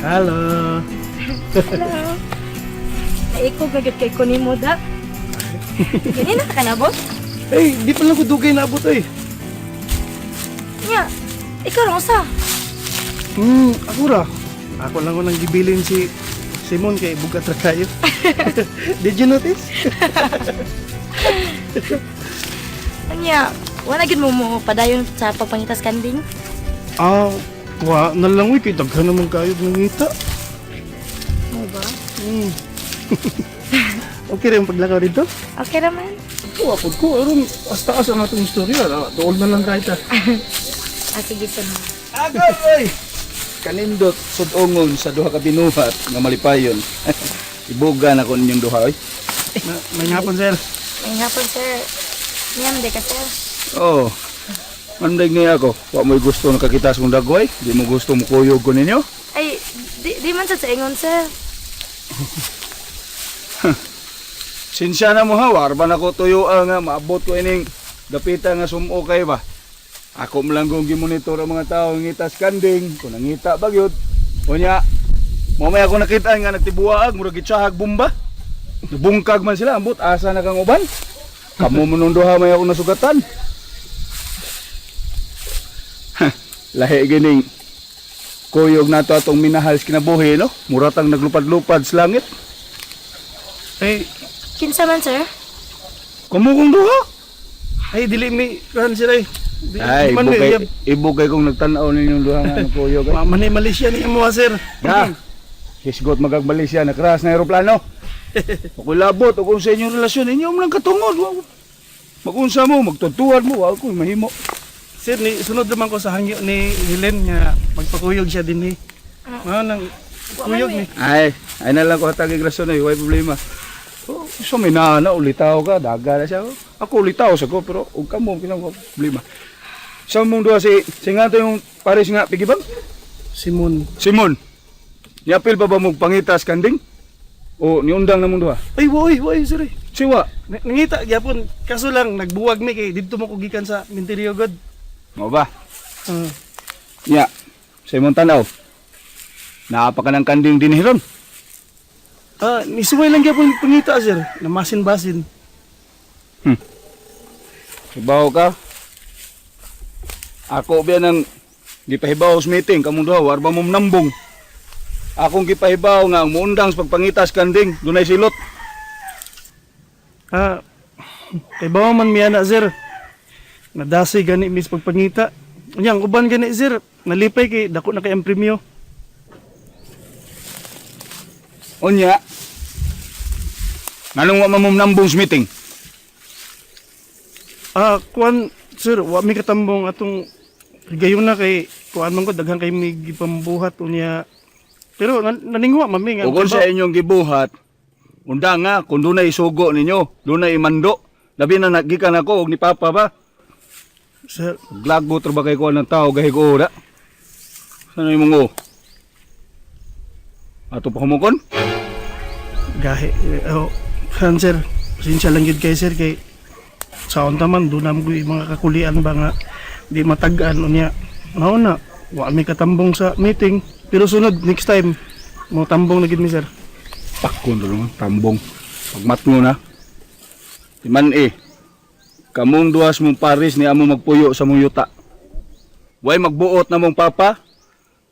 Halo. Hello. Naiko gagad kay ko ni mo da. Ganina ka kanabot? Eh, di pa lang ko dugay naabot eh. Nya, ikaw lang usa. Ako ra. Ako lang ko nang gibilin si Simon kay bugat ra kayo. Did you notice? Nya, wala gid mo padayon sa pagpangitas kanding. Ah, wa na lang kay daghan naman kayo nangita. Mo ba? Okay rin paglakaw dito? Okay naman. Wapod ko, aron taas ang atong istorya. Tuol na lang kahit Sige sa mo. Agad, oy! Kanindot sudongon sa duha ka binuhat nga malipayon. Ibuga na ko ninyong duha, oy. May hapon, sir. May hapon sir. Ngam de ka sir. Oo. Mandag niya ako. Wa mo'y gusto nakakitas kong dagway. Di mo gusto mo kuyog ko ninyo. Ay, di man sa ingon sir. Sinsya na mo ha. Warban ako tuyo nga. Maabot ko ining dapita nga sumo kay ba. Ako mo lang kong gimonitor ang mga tao ngitas kanding. Kung nangita bagyod. Kunya, mamaya ako nakita nga nagtibuaag. Murag gitsahag bumba. Nabungkag man sila. Ambot, asa na kang uban. Kamu menunduha may ako nasugatan. Lahi gining kuyog nato atong minahal sa kinabuhi, no? Muratang naglupad-lupad sa langit. Eh, Kinsa man sir? Kumukong duha. ay, dili mi kan sir eh. Ay, Man, ibugay kong nagtanaw ninyong duha nga ng kuyog. Manay Malaysia ni mo, sir. Ha? Hisgot magagbalik siya, nakras na aeroplano. Ako'y labot, kung sa inyong relasyon, inyo mo lang katungod. Mag-unsa mo, magtutuan mo, ako'y mahimo. Sir, ni sunod naman ko sa hangyo ni Helen nga magpakuyog siya din ni. Nang kuyog ni. Ay na lang ko hatagig rason ay, huwag problema. Oh, so may nana, ulitaw ka, daga na siya. Ako ulitaw sa ko, pero huwag ka mo, kinang problema. Sa mong duha si nga to yung pares nga, pigibang? Simon. Simon, niapil pa ba mong pangitas kanding? O niundang na mong duha? Ay, woy, sir. Eh. Siwa, Nangita gyapon kaso lang nagbuwag mi kay didto mo ko gikan sa Minterio God. mo ba? Uh, Nya, Simon tanaw. Naapa ka ng kanding din hiron. nisuway lang gyapon pangita, sir. Na masin-basin. Hibaw ka. Ako biya ng gipahibaw sa meeting kamong duha warba mo nambong. Akong gipahibaw nga ang muundang sa pagpangitas kanding dunay silot. Kay bawa man miya na, sir. Nadasay gani mis pagpangita. Unyang uban gani, sir. Nalipay kay dako na kay ang premyo. Unya. Nganong wa mamom nambong sa meeting? Kuan, sir, wa mi katambong atong gayon na kay kuan man ko daghan kay mi gipambuhat unya. Pero naningwa mami nga. O kung sa inyong gibuhat, unda nga kung dunay sugo ninyo, dunay imando, labi na nagikan ako og ni Papa ba? Sir, Glagbot ra ba kay kuan ng tao gahig ora? Sano imong o? Ato pa humukon? gahe. Sir, pasensya lang yun kay sir kay sa unta man doon naman ko yung mga kakulian ba nga di matagaan unya. Mao na, wa mi katambong sa meeting. Pero sunod, next time, mo tambong na gid mi, sir. Pakon naman, tambong. Pagmatno na. Iman kamong duwas mong paris ni amo magpuyo sa mong yuta. Way magbuot na mong papa.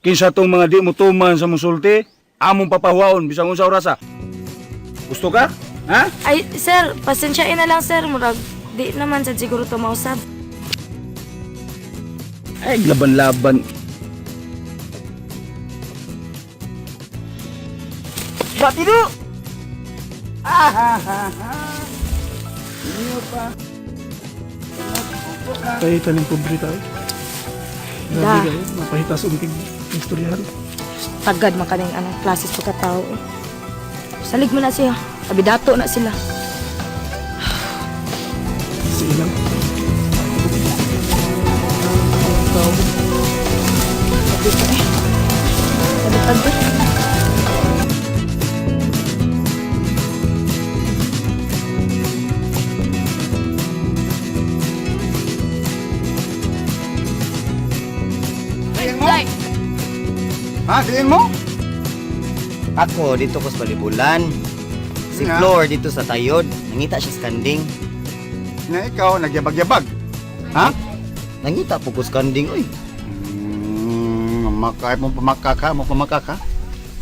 Kinsa tong mga di mo tuman sa mong sulti, among papahuaon bisang unsa orasa. Gusto ka? Ha? Ay sir, pasensyain na lang sir. Murag di naman sa siguro to mausab. Ay, laban-laban. Batido! Tayo taning pobre tayo. Da. Grabe kayo, mapahitas unting istoryahan. Tagad man kaning anong klases pagkatao eh. Salig mo na siya. Abidato na sila. Sige lang. Tabi-tabi. Ha? Tingin mo? Ako, dito ko sa Balibulan. Si Nga. Flor dito sa Tayod. Nangita siya sa kanding. Na ikaw, nagyabag-yabag. Ha? Nangita po ko sa kanding, oy. Mamakay mo pamakaka.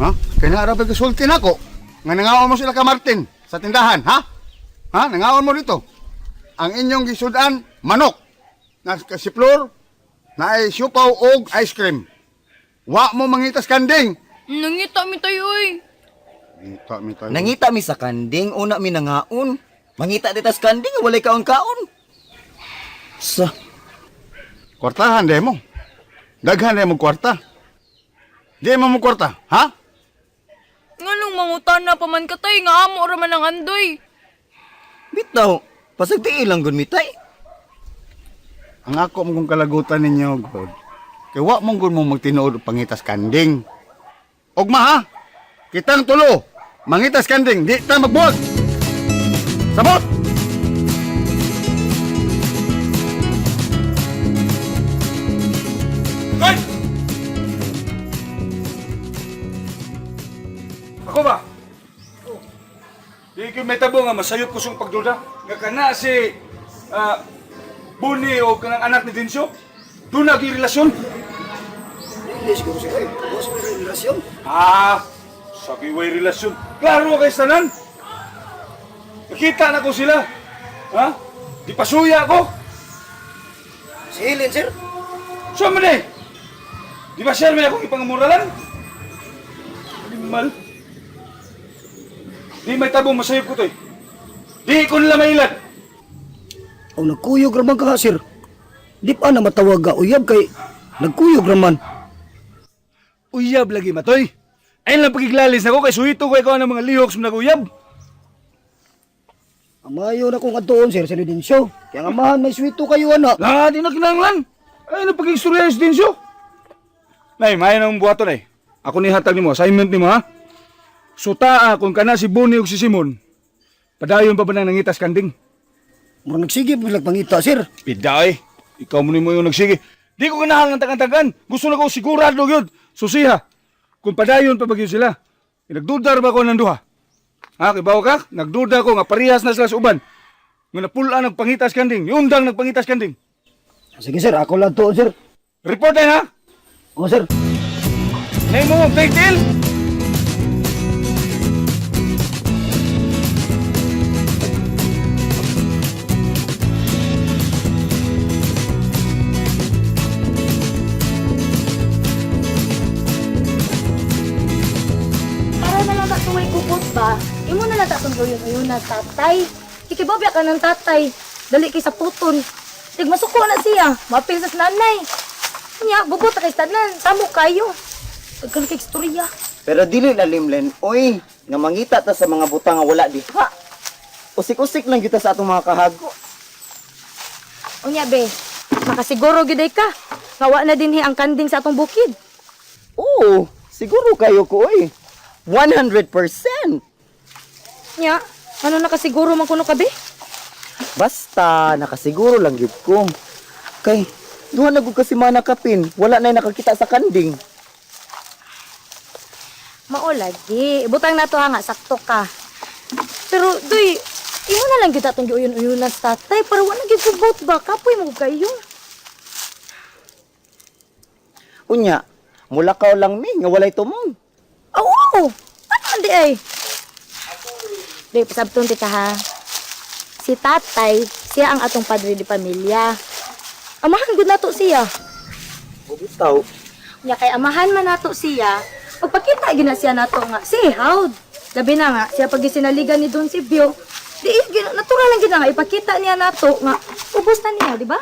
Ha? Kaya naarap kasulti na ako. Nga nangawan mo sila ka Martin sa tindahan, ha? Ha? Nangawan mo dito. Ang inyong gisudan, manok. Na si Flor, na ay siupaw og ice cream. Wa mo mangitas kanding. Nangita mi tayo oy. Nangita mi sa kanding, una mi nangaon. Mangita dito sa kanding, walay kaon-kaon. Sa, Kwartahan de mo. Daghan de mo kwarta. Di mo kwarta, ha? Nganong mangutana pa man katay nga amo ra man ang andoy. bitaw, pasagti ilang gun mitay. Ang ako mong kalagutan ninyo, God. Kaya wa mong gun mo magtinuod og pangitas kanding. Ogma ha? Kitang tulo. Mangitas kanding, di ta magbuwag. Sabot! Hoy! Ako ba? Di ko may tabo nga masayot ko siyang pagduda. Nga kana si Buni o kanang anak ni Dinsyo. Doon naging relasyon. Hindi siguro siya, Boss, may relasyon. Sabi way relasyon. Klaro kay tanan. Nakita na ko sila. Ha? Di pasuya ako. Si Helen, sir. So man eh. Di ba share mo akong ipangamuralan? Animal. Di may tabong masayop ko to eh. Di ko nila mailan. O nagkuyog raman ka, sir. Di pa na matawag ka uyab kay nagkuyog raman. Uyab lagi matoy. Ayun lang pagiglalis na ko kay suhito ko ikaw ng mga lihok sa nag-uyab. Amayo na kong atuon, sir, sa Lidensyo. Kaya nga mahan, may swito kayo, anak. Di na kinanglan. Ayun lang pag-istorya sa Dinsyo. Nay, mayan ang buhato nay. Ako ni hatag nimo, assignment nimo ha. Sutaa kung kana si Buni ug si Simon. Padayon pa ba nang nangitas kanding? Murang nagsige pa lang pangita, sir. Piday, ikaw mo nimo yung nagsige. Di ko ganahan ng tagan-tagan. Gusto na ko sigurado yun. Susiha. Kung padayon pa bagyo sila. Nagdudar ba ko ng duha? Ha, kibaw ka? Nagduda ko nga parehas na sila sa uban. Nga napulaan ng pangitas kanding. Yung dang nagpangitas kanding. Sige, sir, ako lang tuon, sir. Report na ha? O, sir. Name mo, fake deal? Para na lang katuway kupot ba? Imo na lang tatong gawin na tatay. Kikibabya ka ng tatay. Dali kay sa puton. Tigmasuko na siya. Mapil sa nanay. Nya, bubot kay tanan. Tamo kayo. Pagkan kay istorya. Pero dili na limlen, oy, nga mangita ta sa mga butang nga wala diha. Usik-usik lang kita sa atong mga kahago. Unya be, makasiguro giday ka. Ngawa na dinhi ang kanding sa atong bukid. Oo, siguro kayo ko, oy. 100%. Nya, ano nakasiguro man kuno ka be? Basta, nakasiguro lang gid ko. Kay, duha na gud kasi mga nakapin, wala na nakakita sa kanding. Mao lagi. Butang na to ha nga, sakto ka. Pero, doy, imo na lang kita itong giuyon-uyonan sa tatay para wala gid subot ba? Kapoy mo kayo. Unya, mulakaw lang mi, nga walay tumong. Oo! Ano andi ay? Doy, pasabton tika ha. Si tatay, siya ang atong padre di pamilya. Amahan gud nato siya. O bitaw, Nya kay amahan man nato siya, pagpakita gina siya nato nga si Howd. Labi na nga siya pag sinaligan ni Don Sibyo. Di natural lang gina nga ipakita niya nato nga ubos na niya, di ba?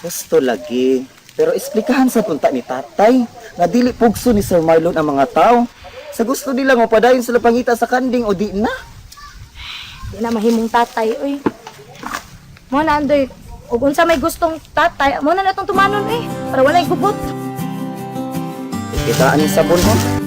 gusto lagi. Pero esplikahan sa punta ni tatay, nga dili pugso ni Sir Marlon ang mga tao. Sa gusto nila nga padayon sila pangita sa kanding o di na. Di na mahimong tatay, oy. Mo na andoy, ug unsa may gustong tatay, mo na natong tumanon para walay gubot. Kitaan yung sabon mo.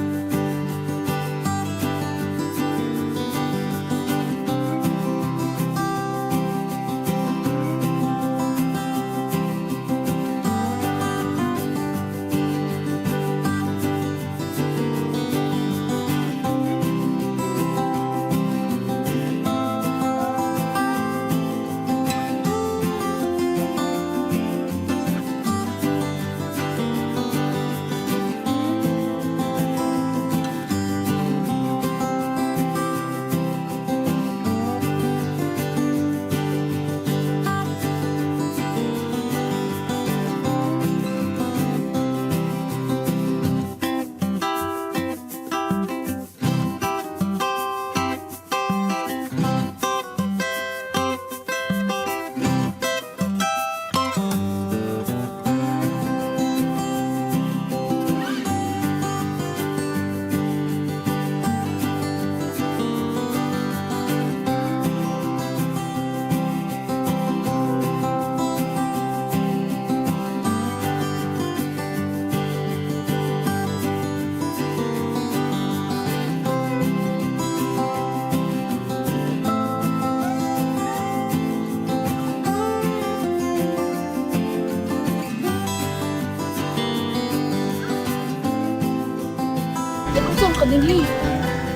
lagi.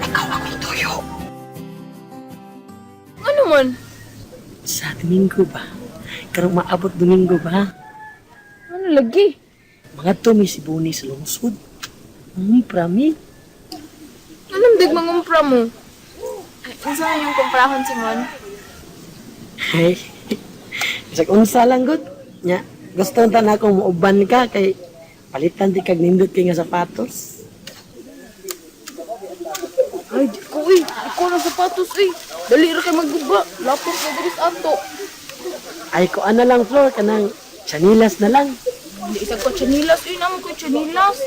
Ikaw akong tuyo. Ano man? Sa Domingo ba? Karong maabot Domingo ba? Ano lagi? Mga tumi si Buni sa lungsod. Prami. Anong dig mangumpra mo? Ay, unsa yung kumprahon si Mon? Ay, sa unsa lang gud. Nya, gusto ta na akong muuban ka kay palitan di kag nindot kay nga sapatos. Ay, di ko eh. Di ko ng sapatos eh. Dali ra kay magguba. Lapos na diri sa ato. Ay ko ana lang floor kanang chanilas na lang. Hindi isang ko chanilas. Eh, naman ko chanilas.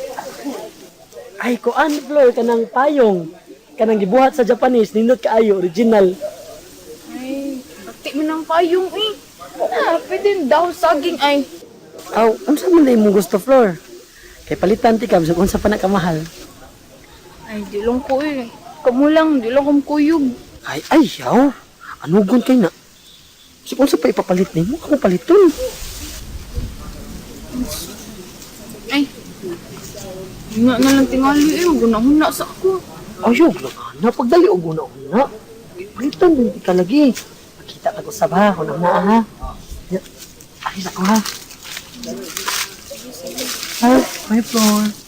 Ay ko an floor kanang payong. Kanang gibuhat sa Japanese nindot kaayo original. Ay, pati mo ng payong eh. Ah, pwede daw saging ay. Aw, unsa man na imong gusto floor? Kay palitan ti kam sa unsa pa na kamahal. Ay, di lang ko eh. Kamu lang, di lang kuyog. Ay, yaw. Anugon kay na. Si unsa pa ipapalit nimo? Ako paliton. Ay, nga na lang tingali eh. Gunahuna sa ako. Ayog lang ana pagdali og una-una. Paliton din ti ka lagi. Makita ka ko sa baha kung na ha. Ay, nako ha. Ay, my floor.